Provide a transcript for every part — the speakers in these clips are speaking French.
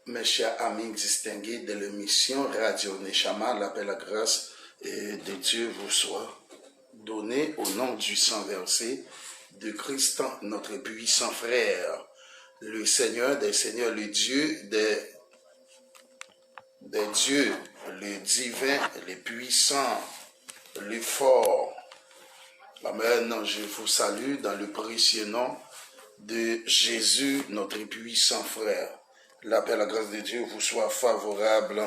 Mes chers amis distingués de l'émission Radio Neshama, l'appel à grâce de Dieu vous soit donné au nom du sang versé de Christ, notre puissant frère, le Seigneur des Seigneurs, le Dieu des dieux, le divin, le puissant, le fort. Amen. Je vous salue dans le précieux nom de Jésus, notre puissant frère. L'appel à la grâce de Dieu vous soit favorable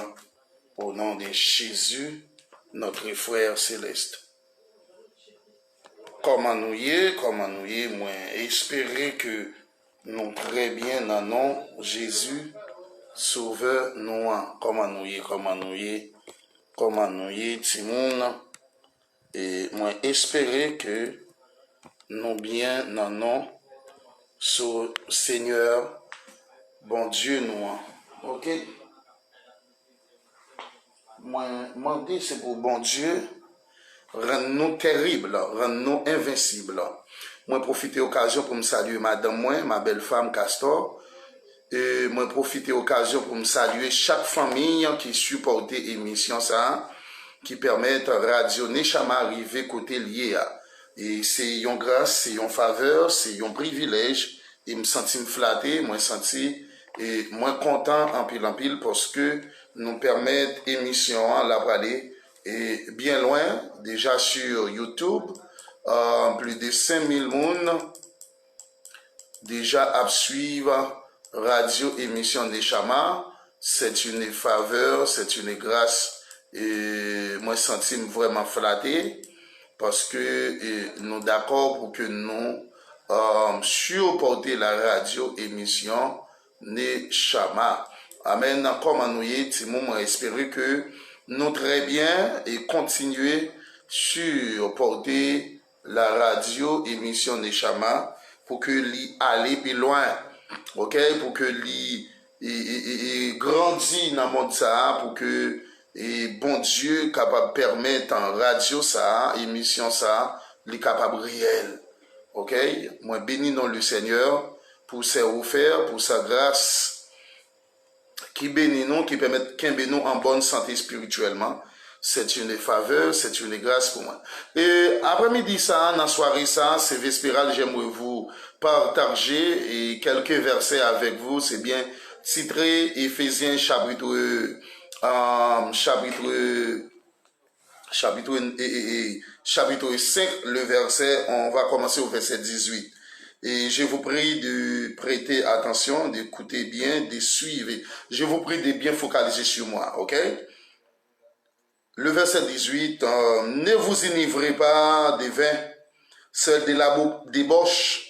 au nom de Jésus, notre frère céleste. Comment nous y est, moi, espérer que nous très bien dans le nom Jésus, sauveur nous, comment nous y est, Timoun, et moi, espérer que nous bien dans le nom Seigneur, bon Dieu nous, ok? Moi, demander c'est pour bon Dieu, rendre-nous terribles, rendre-nous invincibles. Moi, profiter l'occasion pour me saluer madame moi, ma belle femme Castor. Et moi, profiter l'occasion pour me saluer chaque famille qui supporte l'émission ça, qui permettent Radio Neshama arriver côté lié. Et c'est une grâce, c'est une faveur, c'est un privilège. Et me sentis flatté, moi senti et moins content en pile parce que nous permettent émission la aller et bien loin, déjà sur YouTube, plus de 5000 personnes déjà à suivre Radio Émission Neshama. C'est une faveur, c'est une grâce et moi senti vraiment flatté parce que nous d'accord pour que nous supporter la radio émission Neshama. Amen. Comme nous y est, moi espérer que nous très bien et continuer supporter la radio émission Neshama pour que l'y aller plus loin. OK, pour que l'y grandit dans le monde ça, pour que bon Dieu capable permettre en radio ça, émission ça, les capable réel. Ok, moi bénis non le Seigneur pour ses offerts, pour sa grâce qui bénit nous, qui permet qu'il nous en bonne santé spirituellement. C'est une faveur, c'est une grâce pour moi. Et après-midi ça, dans la soirée ça, c'est Vespéral, j'aimerais vous partager et quelques versets avec vous. C'est bien titré Éphésiens chapitre 5, le verset, on va commencer au verset 18. Et je vous prie de prêter attention, d'écouter bien, de suivre. Je vous prie de bien focaliser sur moi, ok? Le verset 18, ne vous enivrez pas de vin, c'est de la débauche.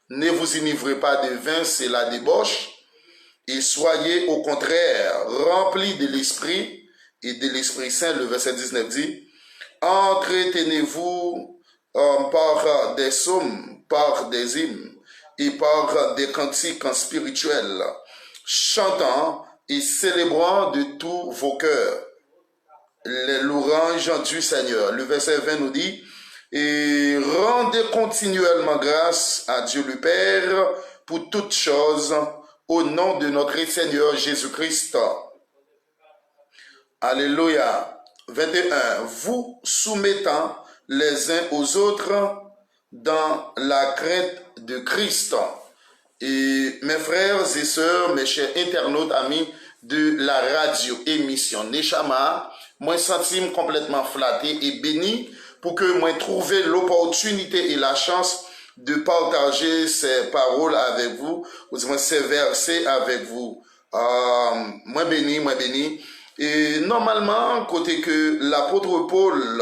Ne vous enivrez pas de vin, c'est la débauche. Et soyez au contraire remplis de l'Esprit et de l'Esprit Saint. Le verset 19 dit, entretenez-vous par des psaumes, par des hymnes et par des cantiques spirituels, chantant et célébrant de tous vos cœurs les louanges du Seigneur. Le verset 20 nous dit, et rendez continuellement grâce à Dieu le Père pour toutes choses au nom de notre Seigneur Jésus-Christ. Alléluia. 21. Vous soumettant les uns aux autres dans la crainte de Christ. Et mes frères et sœurs, mes chers internautes, amis de la radio émission Neshama, moi sentime complètement flatté et béni pour que moi trouve l'opportunité et la chance de partager ces paroles avec vous, ou du moins ces versets avec vous. Moi béni. Et normalement, côté que l'apôtre Paul,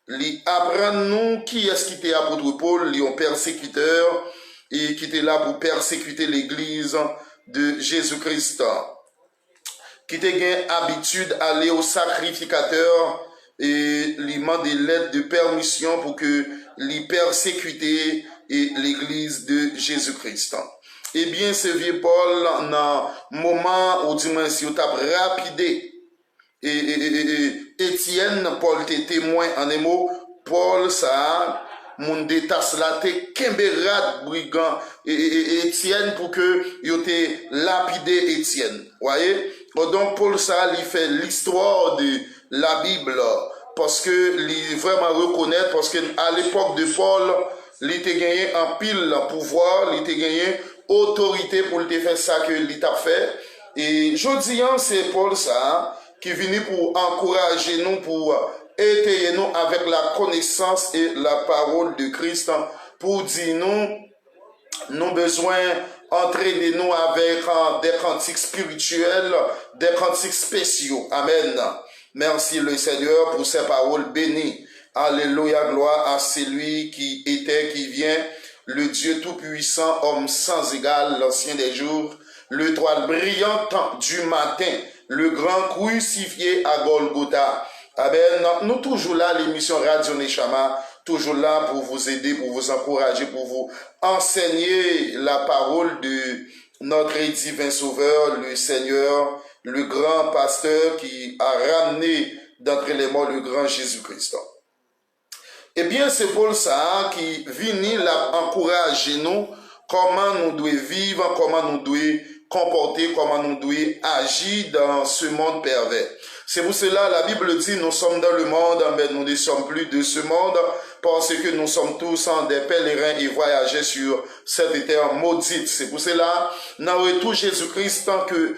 lui apprend nous qui est-ce qui était apôtre Paul, lui un persécuteur, et qui était là pour persécuter l'église de Jésus-Christ, qui était habitude d'aller au sacrificateur et lui demander l'aide de permission pour que lui persécuter l'église de Jésus-Christ. Eh bien, ce vieux Paul, dans le moment où dimension tape rapide, et Étienne, Paul était témoin en un mot, Paul, ça, moun détas la te kemberat brigand et Étienne pour que yo te lapidé Étienne. Voyez? Donc Paul ça il fait l'histoire de la Bible parce que il vraiment reconnaître parce que à l'époque de Paul, il était gagné en pile pouvoir, il était gagné autorité pour te faire ça que il t'a fait. Et je dis c'est Paul ça qui vient pour encourager nous pour étayer nous avec la connaissance et la parole de Christ pour dire nous besoin entraîner nous avec des cantiques spirituels, des cantiques spéciaux. Amen. Merci le Seigneur pour ces paroles bénies. Alléluia, gloire à celui qui était, qui vient, le Dieu tout-puissant, homme sans égal, l'ancien des jours, l'étoile brillante du matin, le grand crucifié à Golgotha. Amen. Nous toujours là, l'émission Radio Neshama, toujours là pour vous aider, pour vous encourager, pour vous enseigner la parole de notre divin sauveur, le Seigneur, le grand pasteur qui a ramené d'entre les morts le grand Jésus-Christ. Eh bien, c'est Paul ça qui vient encourager nous comment nous devons vivre, comment nous devons comporter, comment nous devons agir dans ce monde pervers. C'est pour cela la Bible dit nous sommes dans le monde, mais nous ne sommes plus de ce monde parce que nous sommes tous des pèlerins et voyageurs sur cette terre maudite. C'est pour cela, dans le retour Jésus-Christ, tant que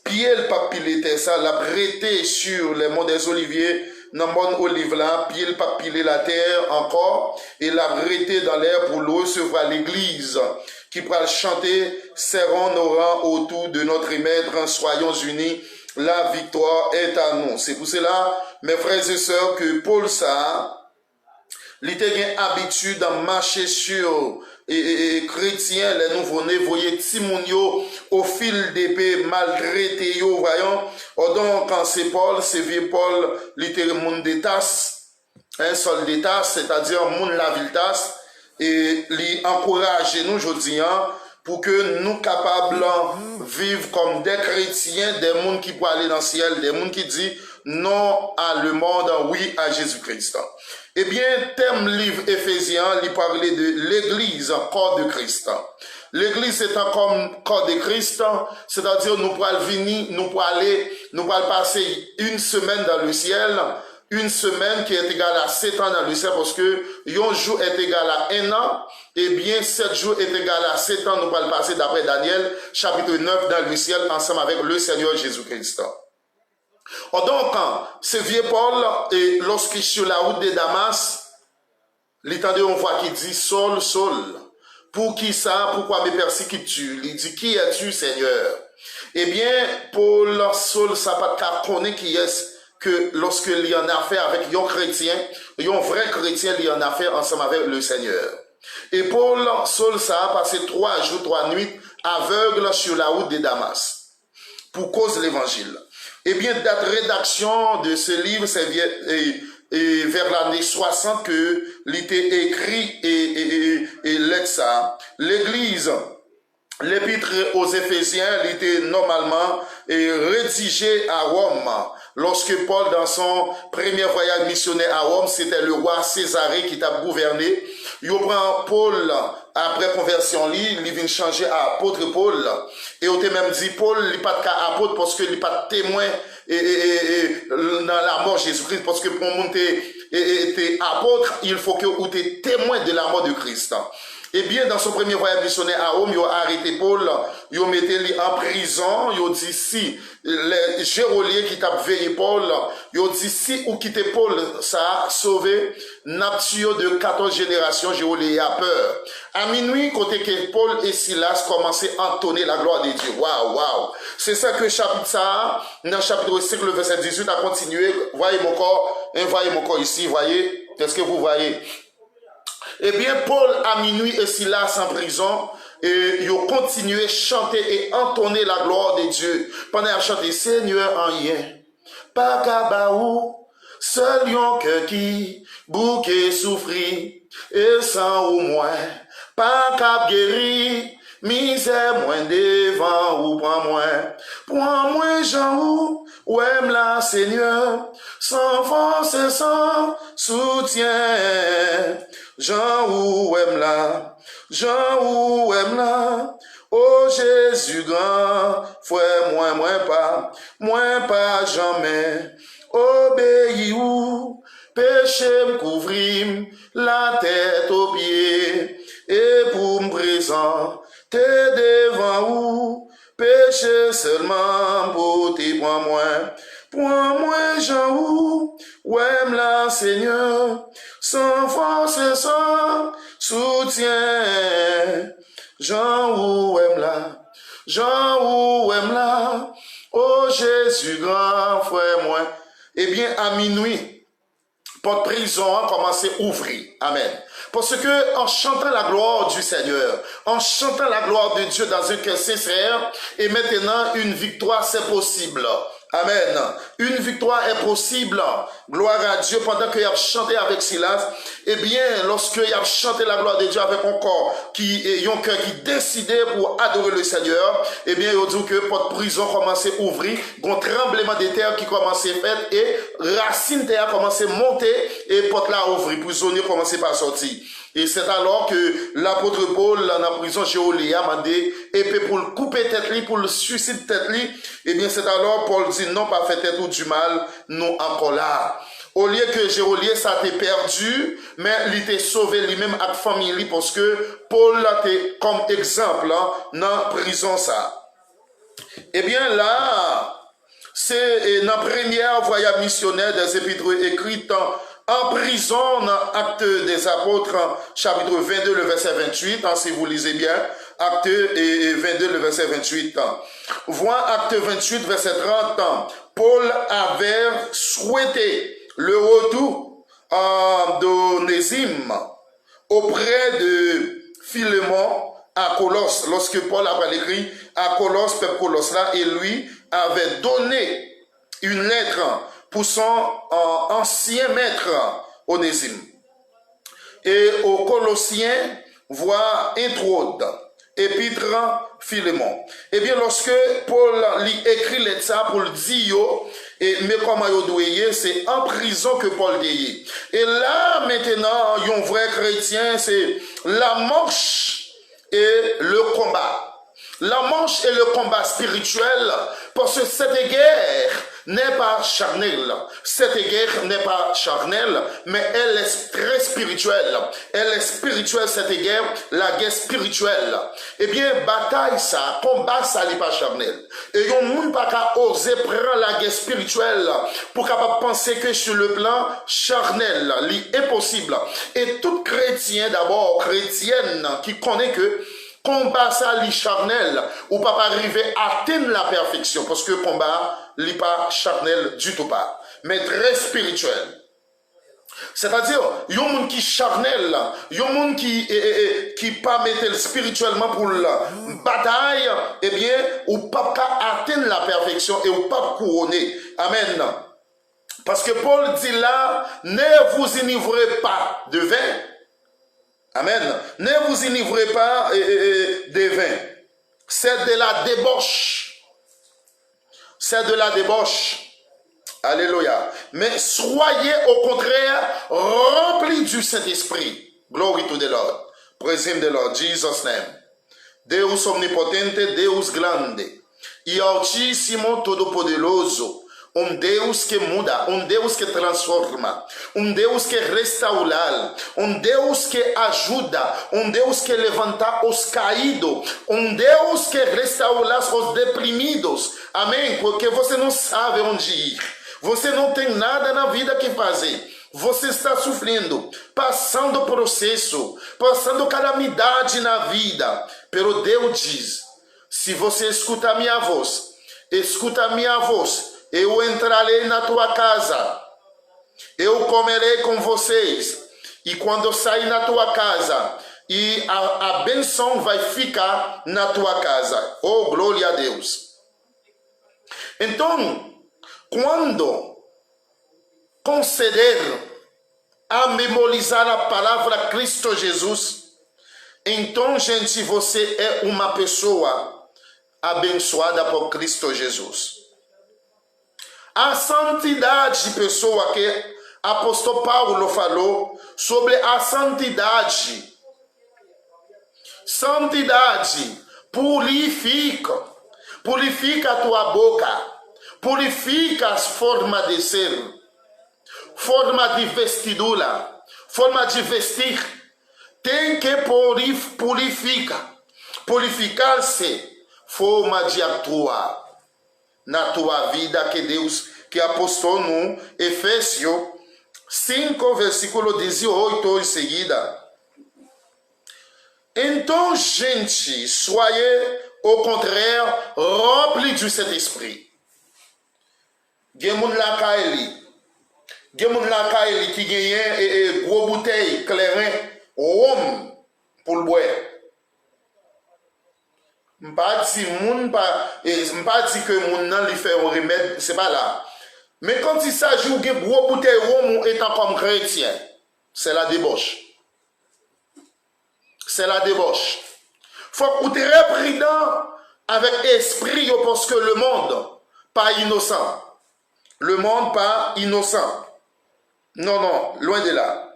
Pierre pas pilé ça, l'a prêté sur les monts des Oliviers, dans le monde olive là, Pierre pas pilé la terre encore, et l'a prêté dans l'air pour le recevoir l'église, qui pourra chanter, serrons nos rangs autour de notre maître, soyons unis, la victoire est à nous. C'est pour cela, mes frères et sœurs, que Paul ça, il était habitué de marcher sur et chrétiens, les nouveau-nés, voyez Timounio au fil d'épée, maltraité, voyons. Donc, quand c'est Paul, c'est vieux Paul, il était le monde des tasses, un seul des tasses, c'est-à-dire monde la ville tasse, et il encourage nous, je dis, pour que nous capables de vivre comme des chrétiens, des mondes qui peuvent aller dans le ciel, des mondes qui disent non à le monde, oui à Jésus-Christ. Eh bien, thème livre Éphésiens, il parlait de l'église, corps de Christ. L'église étant comme corps de Christ, c'est-à-dire nous pourrons venir, nous pourrons passer une semaine dans le ciel, une semaine qui est égale à 7 ans dans le ciel, parce que un jour est égal à 1 an, eh bien 7 jours est égal à 7 ans, nous pourrons passer d'après Daniel, chapitre 9 dans le ciel, ensemble avec le Seigneur Jésus-Christ. Donc, ce vieux Paul, et lorsqu'il est sur la route de Damas, il entendait une voix qui dit, Saul, Saul, pour qui ça, pourquoi me persécutes-tu? Il dit, qui es-tu, Seigneur? Eh bien, Paul, Saul, ça pas qu'à connaître qui est que lorsqu'il y en a fait avec un chrétien, un vrai chrétien, il y en a fait ensemble avec le Seigneur. Et Paul, Saul, ça a passé 3 jours, 3 nuits, aveugle sur la route de Damas, pour cause de l'évangile. Eh bien, date rédaction de ce livre, c'est vers l'année 60 que l'était écrit et lettre ça. L'église, l'épître aux Éphésiens, était normalement rédigé à Rome. Lorsque Paul, dans son premier voyage missionnaire à Rome, c'était le roi Césarée qui t'a gouverné. Il prend Paul, après conversion, il vient changer à apôtre Paul. Et on t'a même dit, Paul, il n'est pas de apôtre parce qu'il n'est pas de témoin dans la mort de Jésus-Christ. Parce que pour monter et apôtre, il faut que vous soyez témoin de la mort de Christ. Eh bien, dans son premier voyage missionnaire à Rome, ils ont arrêté Paul, ils ont mis lui en prison, ils ont dit si les geôliers qui t'ont veillé Paul, ils ont dit si ou quitter Paul, ça a sauvé Naptio de 14 générations, geôliers a peur. À minuit, côté que Paul et Silas commençaient à entonner la gloire de Dieu. Waouh, waouh. C'est ça que chapitre ça, dans le chapitre 5, le verset 18, a continué. Voyez mon corps ici, voyez. Est-ce que vous voyez? Eh bien, Paul, à minuit et Silas en prison, et ils ont continué à chanter et entonner la gloire de Dieu. Pendant à chanter, Seigneur en rien, pas kabaou, seul yon que qui, bouquet souffrit, et sans ou moins, pas cap guéri, misère moins devant ou prends moins Jean ou aime la Seigneur, sans force et sans soutien. Jean ou aime là, Jean ou aime là. Oh Jésus grand, frère moins pas jamais. Obéis ou, péché me couvrir, la tête aux pieds, et pour me présenter devant ou, péché seulement pour t'y prendre moins Jean ou, ouem la Seigneur, sans force et sans soutien. Jean ou aime là, Jean ou aime là, oh Jésus grand frère moi. Eh bien à minuit, porte prison a commencé à ouvrir. Amen. Parce que en chantant la gloire du Seigneur, en chantant la gloire de Dieu dans un cœur sincère, et maintenant une victoire c'est possible. Amen. Une victoire est possible. Gloire à Dieu. Pendant qu'il a chanté avec Silas, eh bien, lorsqu'il a chanté la gloire de Dieu avec un corps un cœur qui décidait pour adorer le Seigneur, eh bien, il dit que porte prison commençait à ouvrir, un tremblement de terre qui commençait à faire et racine terre commençait à monter et porte là ouvrir. Prisonnier commençait à sortir. Et c'est alors que l'apôtre Paul, dans la prison Géolia, m'a dit, épée pour le couper tête li, pour le suicide tête li. Eh bien, c'est alors Paul dit, non, pas fait tête ou du mal, nous encore là. Au lieu que Géolia, ça t'est perdu, mais il t'est sauvé lui-même avec famille, parce que Paul l'a été comme exemple, hein, dans la prison ça. Eh bien, là, c'est dans la première voyage missionnaire des épîtres écrites en prison dans Actes des Apôtres, chapitre 22, le verset 28, si vous lisez bien, Actes 22, le verset 28. Voix Acte 28, verset 30, Paul avait souhaité le retour d'Onésime auprès de Philémon à Colosse, lorsque Paul avait écrit à Colosse, peuple Colosse là, et lui avait donné une lettre pour son ancien maître Onésime. Et aux Colossiens, voit introde, épître Philémon. Eh bien, lorsque Paul lui écrit lettre pour le dire, et mais comment il doit c'est en prison que Paul dit. Et là, maintenant, un vrai chrétien, c'est la marche et le combat. La marche et le combat spirituel, parce que cette guerre n'est pas charnelle. Cette guerre n'est pas charnelle, mais elle est très spirituelle. Elle est spirituelle, cette guerre, la guerre spirituelle. Eh bien, bataille ça, combat ça, n'est pas charnel. Et on ne peut pas oser prendre la guerre spirituelle pour capable penser que sur le plan charnel, c'est impossible. Et tout chrétien, d'abord, chrétienne, qui connaît que combat ça, li charnel, ou pas arriver à atteindre la perfection, parce que combat, li pas charnel du tout pas, mais très spirituel. C'est-à-dire, il y a un monde qui charnel, il y a un monde qui pas mettre spirituellement pour la bataille, eh bien, ou pas atteindre la perfection et ou pas couronner. Amen. Parce que Paul dit là, ne vous enivrez pas de vin. Amen. Ne vous enivrez pas de vin. C'est de la débauche. C'est de la débauche. Alléluia. Mais soyez au contraire remplis du Saint-Esprit. Glory to the Lord. Praise him the Lord. Jesus' name. Deus omnipotente, Deus grande. E altíssimo todo-poderoso. Deus que muda, Deus que transforma, Deus que restaura, Deus que ajuda, Deus que levanta os caídos, Deus que restaura os deprimidos. Amém? Porque você não sabe onde ir, você não tem nada na vida que fazer. Você está sofrendo, passando processo, passando calamidade na vida. Pero Deus diz, se você escuta a minha voz, eu entrarei na tua casa, eu comerei com vocês, e quando sair na tua casa, e a benção vai ficar na tua casa. Oh, glória a Deus. Então, quando conceder a memorizar a palavra Cristo Jesus, então, gente, você é uma pessoa abençoada por Cristo Jesus. A santidade, pessoa que apóstolo Paulo falou sobre a santidade. Santidade purifica a tua boca, purifica as formas de ser, forma de vestidura, forma de vestir. Tem que purificar-se, forma de atuar na tua vida que Deus que apostou no Efésios 5, versículo 18 em seguida. Então, gente, soyez au contraire remplis du Saint-Esprit. Gemoun la kaili qui gagne gros bouteille clairin rhum pour le boire. M'pas dit que moun nan li fait un remède, c'est pas là. Mais quand il s'agit de gros bouteille rhum étant comme chrétien, c'est la débauche. C'est la débauche. Faut que tu sois prudent avec esprit parce que le monde pas innocent. Le monde pas innocent. Non, non, loin de là.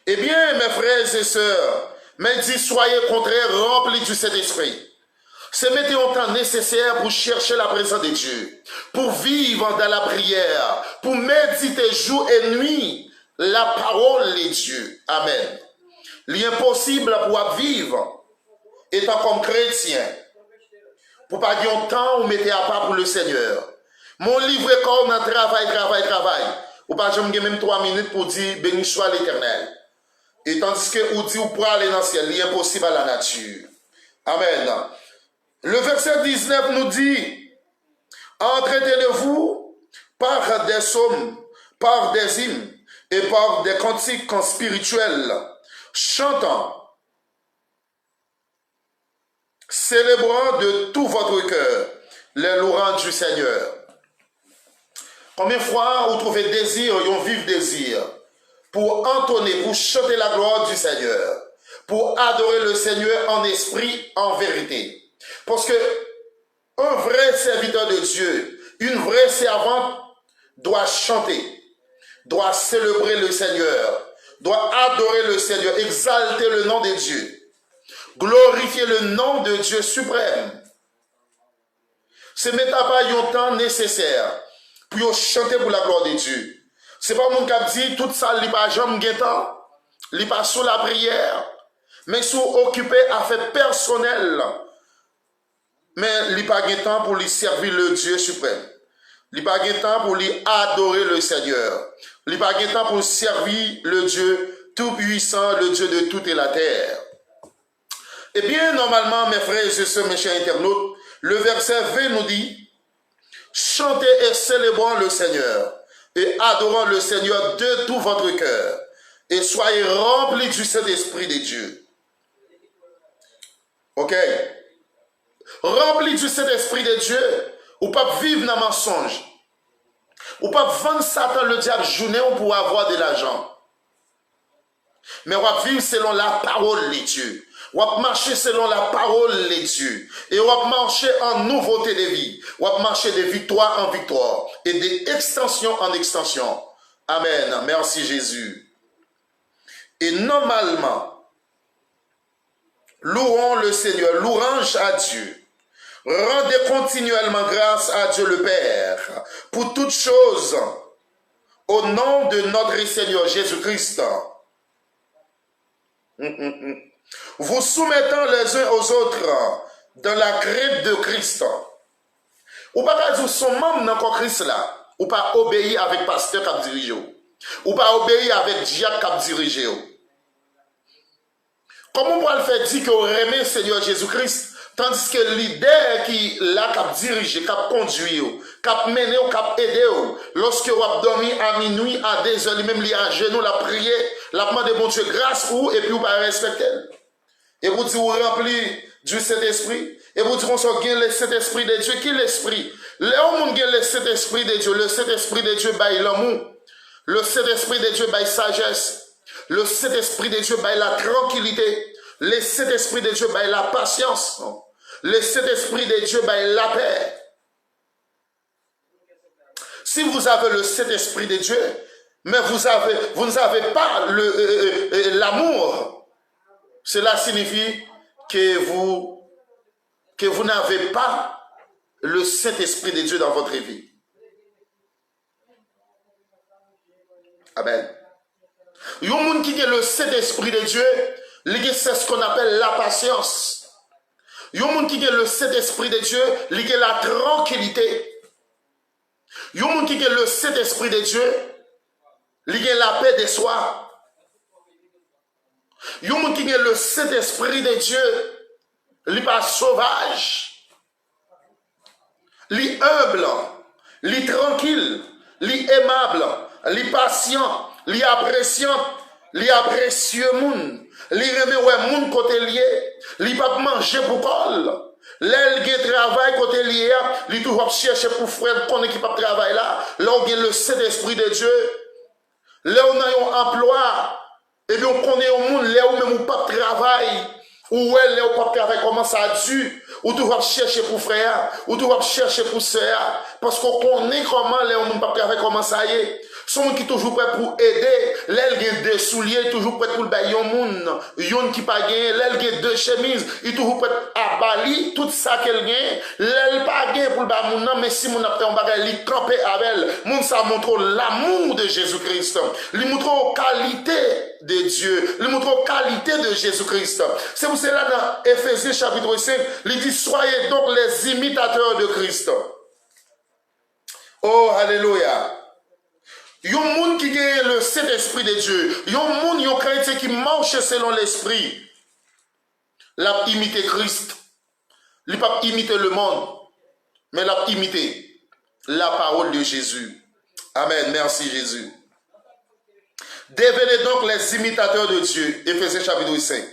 Eh bien, mes frères et sœurs, mais dit soyez contraires, remplis du Saint-Esprit. Se mettez en temps nécessaire pour chercher la présence de Dieu, pour vivre dans la prière, pour méditer jour et nuit la parole de Dieu. Amen. L'impossible pour vivre étant comme chrétien, pour pas dire un temps où mettez à part pour le Seigneur. Mon livre corps dans travail. Ou pas j'aime même 3 minutes pour dire béni soit l'Éternel. Et tandis que vous dites, vous pourrez aller dans le ciel, l'impossible à la nature. Amen. Le verset 19 nous dit, entretenez-vous par des psaumes, par des hymnes et par des cantiques spirituels, chantant, célébrant de tout votre cœur les louanges du Seigneur. Combien de fois vous trouvez désir, un vif désir, pour entonner, pour chanter la gloire du Seigneur, pour adorer le Seigneur en esprit, en vérité. Parce que un vrai serviteur de Dieu, une vraie servante doit chanter, doit célébrer le Seigneur, doit adorer le Seigneur, exalter le nom de Dieu, glorifier le nom de Dieu suprême. Ce n'est pas un temps nécessaire pour chanter pour la gloire de Dieu. Ce n'est pas mon cap dit tout ça, il n'est pas jamais guettant, il n'est pas sous la prière, mais sous occupé à faire personnel. Mais il n'est pas guettant pour lui servir le Dieu suprême. Il n'est pas guettant pour lui adorer le Seigneur. Il n'est pas guettant pour servir le Dieu tout-puissant, le Dieu de toute la terre. Eh bien, normalement, mes frères et sœurs, mes chers internautes, le verset 20 nous dit, chantez et célébrons le Seigneur et adorons le Seigneur de tout votre cœur et soyez remplis du Saint-Esprit de Dieu. Ok? Remplis du Saint-Esprit de Dieu, ou pas vivre dans le mensonge, ou pas vendre Satan le diable journée pour avoir de l'argent. Mais on va vivre selon la parole de Dieu. On va marcher selon la parole de Dieu. Et on va marcher en nouveauté de vie. On va marcher de victoire en victoire. Et d'extension en extension. Amen. Merci Jésus. Et normalement, louons le Seigneur. Louange à Dieu. Rendez continuellement grâce à Dieu le Père. Pour toutes choses. Au nom de notre Seigneur Jésus-Christ. Vous soumettant les uns aux autres dans la crainte de Christ. Ou pas dire son membre dans Christ là, ou pas obéir avec pasteur qui a dirigé, ou pas obéir avec diacre qui a dirigé. Comment on peut le faire dire que vous aimez le Seigneur Jésus-Christ, tandis que l'idée qui l'a dirigé, qui a conduit, qui a mené, qui a aidé, lorsque vous avez dormi à minuit, à 2 heures, même à genoux, la prier, la demande de bon Dieu grâce pour vous, et puis vous ne respectez. Et vous dites, vous remplis du Saint-Esprit, et vous dites, on s'en gagne le Saint-Esprit de Dieu. Qui est l'Esprit? Là où on gagne le Saint-Esprit de Dieu, le Saint-Esprit de Dieu baille l'amour, le Saint-Esprit de Dieu baille sagesse, le Saint-Esprit de Dieu baille la tranquillité, le Saint-Esprit de Dieu baille la patience, le Saint-Esprit de Dieu baille la paix. Si vous avez le Saint-Esprit de Dieu, mais vous n'avez pas l'amour, cela signifie que vous n'avez pas le Saint-Esprit de Dieu dans votre vie. Amen. Il y a un monde qui a le Saint-Esprit de Dieu, c'est ce qu'on appelle la patience. Il y a un monde qui a le Saint-Esprit de Dieu, il a la tranquillité. Il y a un monde qui a le Saint-Esprit de Dieu, il a la paix de soi. Il y a un monde qui a le Saint-Esprit de Dieu, il n'est pas sauvage. Il est humble, il est tranquille, il est aimable, il est patient, il est appréciant, il est apprécieux moun. Il remet ouais moun côté lié, il pas manger pour col. L'elle travail côté lié, il toujours chercher pour frère qu'on qui pas travail là. Là on a le Saint-Esprit de Dieu. Là on a un emploi et bien on connaît au monde là où même pas travail. Ou elle là où pas travail comment ça dû ou toujours chercher pour frère, ou toujours chercher pour sœur parce qu'on connaît comment là on pas travail comment ça y est. Son qui toujours prêt pour aider, l'aile gagne deux souliers, toujours prêt pour le bailler au monde. Yon qui pas gagne, l'aile gagne deux chemises, il toujours prêt à bali tout ça qu'elle gagne. L'aile pas gagne pour le bailler monde, mais si mon après on bagay li camper avec elle, monde ça montre l'amour de Jésus-Christ. Il montre la qualité de Dieu, il montre la qualité de Jésus-Christ. C'est pour cela dans Éphésiens chapitre 5, il dit soyez donc les imitateurs de Christ. Oh alléluia. Il y a un monde qui a le Saint-Esprit de Dieu. Il y a un monde, il y a un chrétien qui marche selon l'Esprit. Il a imité Christ. Il n'a pas imité le monde, mais il a imité la parole de Jésus. Amen. Merci Jésus. Devenez donc les imitateurs de Dieu. Éphésiens chapitre 5.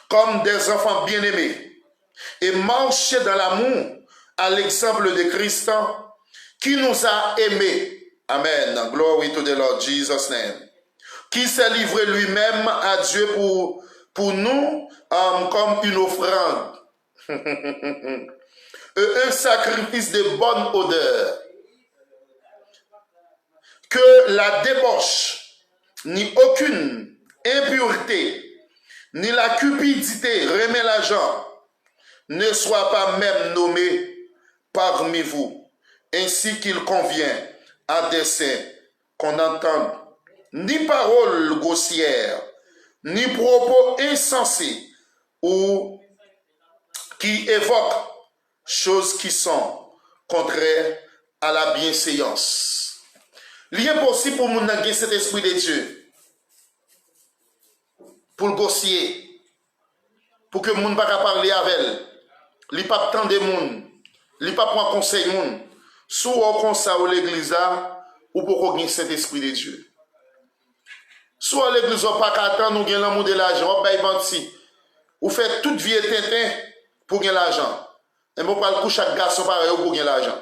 Comme des enfants bien-aimés. Et marchez dans l'amour à l'exemple de Christ qui nous a aimés. Amen. Glory to the Lord Jesus' name. Qui s'est livré lui-même à Dieu pour nous comme une offrande. Un sacrifice de bonne odeur. Que la débauche, ni aucune impureté, ni la cupidité, remélangeant, ne soit pas même nommé parmi vous, ainsi qu'il convient à des saints qu'on n'entende ni paroles grossières, ni propos insensés, ou qui évoquent choses qui sont contraires à la bienséance. Il est possible pour nous gagner cet esprit de Dieu, pour le gossier, pour que le monde ne puisse pas parler avec elle, il ne peut pas attendre le monde, il ne peut pas prendre conseil monde. Soit au conseil ou l'église, ou pour gagner cet esprit de Dieu. Soit l'église n'a pas qu'attendre, nous gagnons l'amour de l'argent, on paye banti. Ou fait toute vie tintin pour gagner l'argent. Et on pas coucher chaque garçon pareil pour gagner l'argent.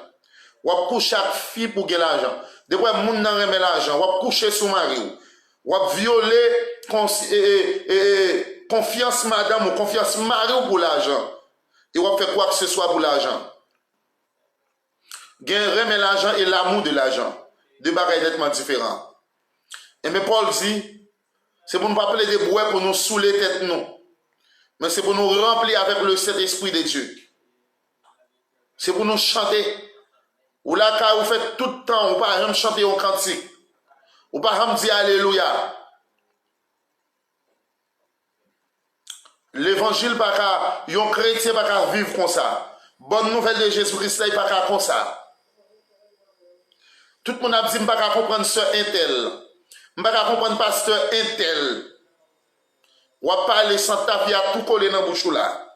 Ou coucher chaque fille pour gagner l'argent. Depuis que moun nan remet l'argent, ou coucher sous mari ou violer confiance madame ou confiance mari pour l'argent. Et ou fait quoi que ce soit pour l'argent. Gain remet l'argent et l'amour de l'argent. Deux bagages nettement différents. Et mais Paul dit, c'est pour ne pas appeler des bouets pour nous saouler tête nous. Mais c'est pour nous remplir avec le Saint-Esprit de Dieu. C'est pour nous chanter. Ou là, quand vous faites tout le temps, vous ne pouvez pas chanter au cantique. Vous ne pouvez pas dire Alléluia. L'évangile, un chrétien ne peut pas vivre comme ça. Bonne nouvelle de Jésus-Christ, il ne peut pas comme ça. Tout le monde a dit, je ne peux pas comprendre sœur Intel. Je ne peux pas comprendre pasteur Intel. Ou à parler sans taper à tout coller dans la bouche là.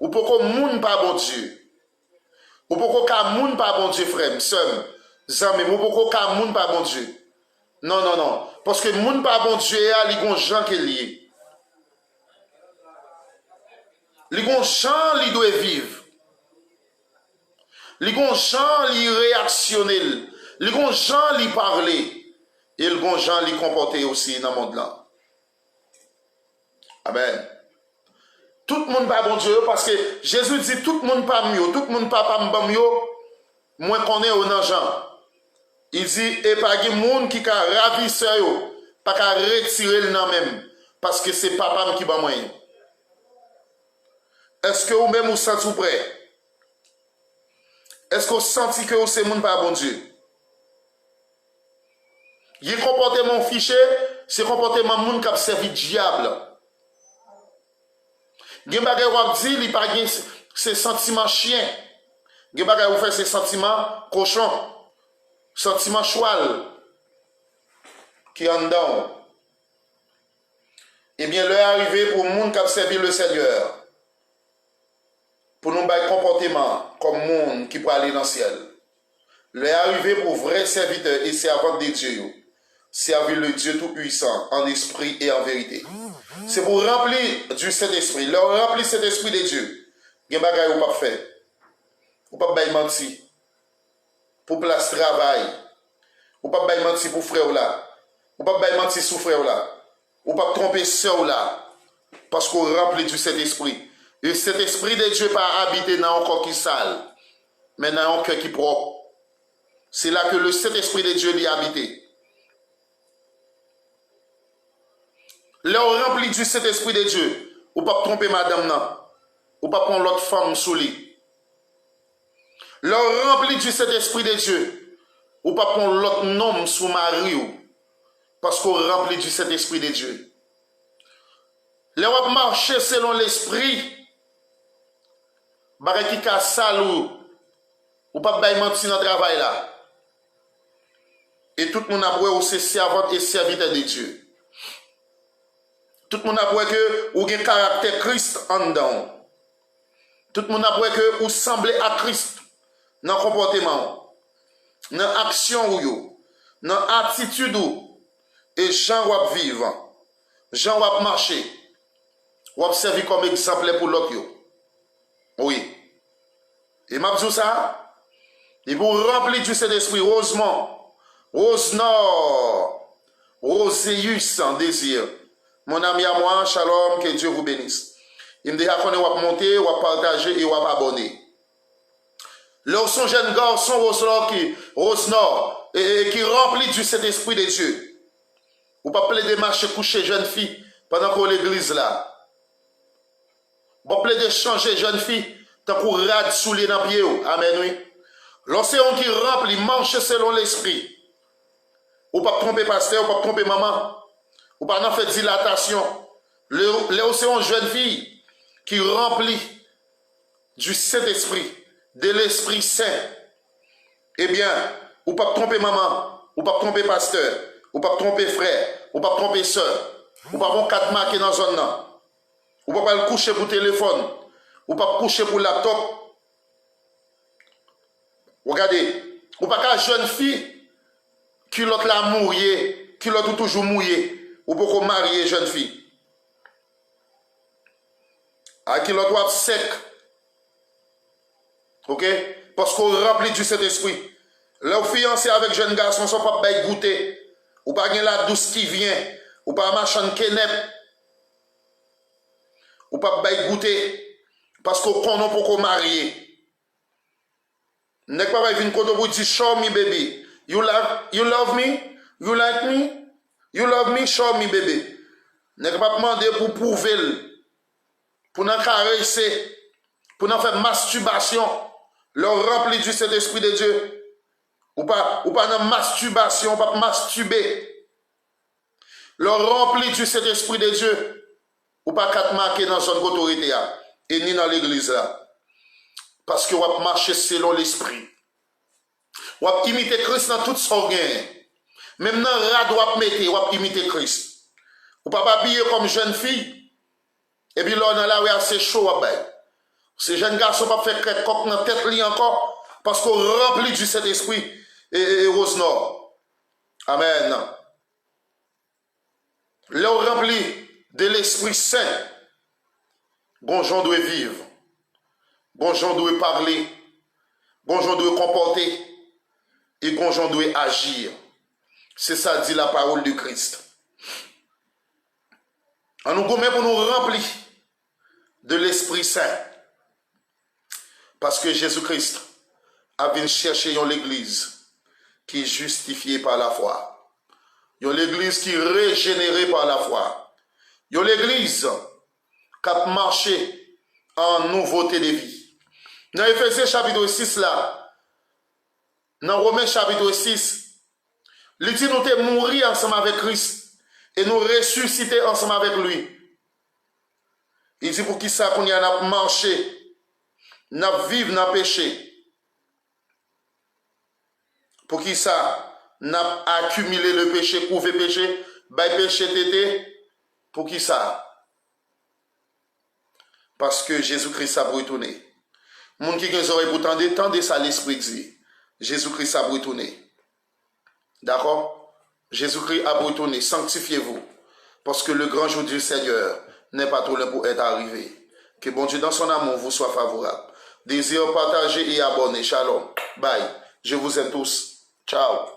Ou pourquoi moun pas bon Dieu. Ou pourquoi moun pas bon Dieu frère, sœur, zami, ou pourquoi moun pas bon Dieu. Non, non, non. Parce que moun pas bon Dieu, il y a des gens qui sont liés. Les gens qui doivent vivre. Les gens qui réactionnent. Les gens qui parlent. Et les gens qui comportent aussi dans le monde là. Amen. Tout le monde pas bon Dieu parce que Jésus dit tout le monde pas mieux, tout le monde pas mieux. Moi connais au nan Jean. Il dit, et pas de monde qui a ravisseur yo, pas qu'à retirer le nom même, parce que c'est papa qui va moyen. Est-ce que vous même vous sentez prêt? Est-ce que vous sentez que vous c'est monde pas bon Dieu? Il comportement fiché, c'est comportement monde qui a servi diable. Gen bagay wap di, li pa gen ses sentiments chien. Gen bagay ou fait ses sentiments cochon. Sentiments choual. Qui en dedans. Eh bien, l'heure est arrivée pour le monde qui a servi le Seigneur. Pour nous bailler comportement comme monde qui peut aller dans le ciel. L'heure est arrivée pour vrais serviteurs et servantes de Dieu. Servir le Dieu Tout-Puissant en esprit et en vérité. C'est pour remplir du Saint-Esprit. Leur remplir cet esprit de Dieu. Il y a des choses pas faire. Ou pas bailler mentir. Pour place travail. Ou pas bailler mentir pour frère là. Ou pas bailler mentir sous frère là. Ou pas tromper sœur là. Parce qu'on remplit du Saint-Esprit. Et cet esprit de Dieu pas habiter dans un corps qui sale. Mais dans un cœur qui propre. C'est là que le Saint-Esprit de Dieu l'y habite. Leur rempli du Saint-Esprit de Dieu. Ou pas tromper madame non. Ou pas prendre l'autre femme sous lui. Leur rempli du Saint-Esprit de Dieu. Ou pas prendre l'autre homme sous mari. Parce qu'on rempli du Saint-Esprit de Dieu. Leur marcher selon l'esprit. Barre qui ka salou. Ou pas bay mentir dans le travail là. Et tout le monde a prouvé ou c'est servante et serviteur de Dieu. Tout le monde a prouvé que ou gen caractère Christ en dedans. Tout le monde a prouvé que ou semblez à Christ dans le comportement, dans l'action ou yo, dans l'attitude ou, et Jean wap vivre, Jean wap marcher, wap servi comme exemple pour l'autre yo. Oui. Et m'a dit ça, et vous remplir du Saint-Esprit, Rosemont, Rosenor, Roséus en désir. Mon ami à moi, shalom, que Dieu vous bénisse. Il me dit qu'on va monter, on va partager et on va abonner. Là, son jeune garçon, Rosenor, qui remplit du Saint-Esprit de Dieu. Ou pas plaider marcher coucher jeune fille pendant qu'on l'église là. Ou pas plaider changer jeune fille tant qu'on rade sous les dans pied. Amen, oui. L'océan qui remplit, marche selon l'esprit. Ou pas tromper pasteur, ou pas tromper maman. Ou pas en faire dilatation. L'océan jeune fille qui remplit du Saint-Esprit, de l'Esprit Saint. Eh bien, ou pas tromper maman, ou pas tromper pasteur, ou pas tromper frère, ou pas tromper soeur, ou pas bon 4 marqués dans zone là. Ou pas le coucher pour téléphone, ou pas coucher pour laptop. Regardez, ou pas qu'à jeune fille qui l'autre la mouillé, qui l'autre toujours mouillé, ou pas qu'on marier jeune fille. À qui l'autre doit sec. OK? Parce qu'on remplit du Saint-Esprit. Là, fiancé avec jeune garçon, sont pas bail goûter. Ou pas gen la douce qui vient. Ou pas machin kenep. Ou pas bail goûter. Parce qu'on connaît pour qu'on marie. N'est pas venir quand on dit show me baby. You love me? You like me? You love me? Show me baby. N'est pas demander pour prouver. Pour nous caresser. Pour nous faire masturbation. Leur rempli du Saint-Esprit de Dieu. Ou pas dans masturbation, pas masturber. Leur rempli du Saint-Esprit de Dieu. Ou pas qu'à marquer dans son autorité. Et ni dans l'église là. Parce que vous avez marché selon l'esprit. Vous avez imité Christ dans toute son gain. Même dans le rad, vous avez mettre, vous avez imité Christ. Vous ne pouvez pas habiller comme jeune fille. Et puis là, on a là, où c'est chaud. Ces jeunes garçons ne peuvent pas faire coq dans la tête encore. Parce qu'on remplit du Saint-Esprit et Rose Nord. Amen. Là, on remplit de l'Esprit Saint. Bon, j'en dois vivre. Bon, j'en dois parler. Bon, j'en dois comporter. Et bon, j'en dois agir. C'est ça dit la parole du Christ. On nous commet pour nous remplir de l'Esprit Saint. Parce que Jésus-Christ à venir chercher l'église qui est justifiée par la foi. L'église qui est régénérée par la foi. L'église qui a marché en nouveauté de vie. Dans Éphésiens chapitre 6 là, dans Romains chapitre 6, il dit nous sommes morts ensemble avec Christ et nous ressusciter ensemble avec lui. Il dit pour qui ça qu'on y a marché, n'a vivre dans le péché. Pour qui ça n'a accumulé le péché, couvert le péché, bah péché tété. Pour qui ça? Parce que Jésus-Christ a retourné. Moun qui a les oreilles pour tendez ça l'esprit dit. Jésus-Christ a retourné. D'accord? Jésus-Christ a retourné. Sanctifiez-vous. Parce que le grand jour du Seigneur n'est pas trop loin pour être arrivé. Que bon Dieu dans son amour vous soit favorable. Désir partager et abonner. Shalom. Bye. Je vous aime tous. Ciao.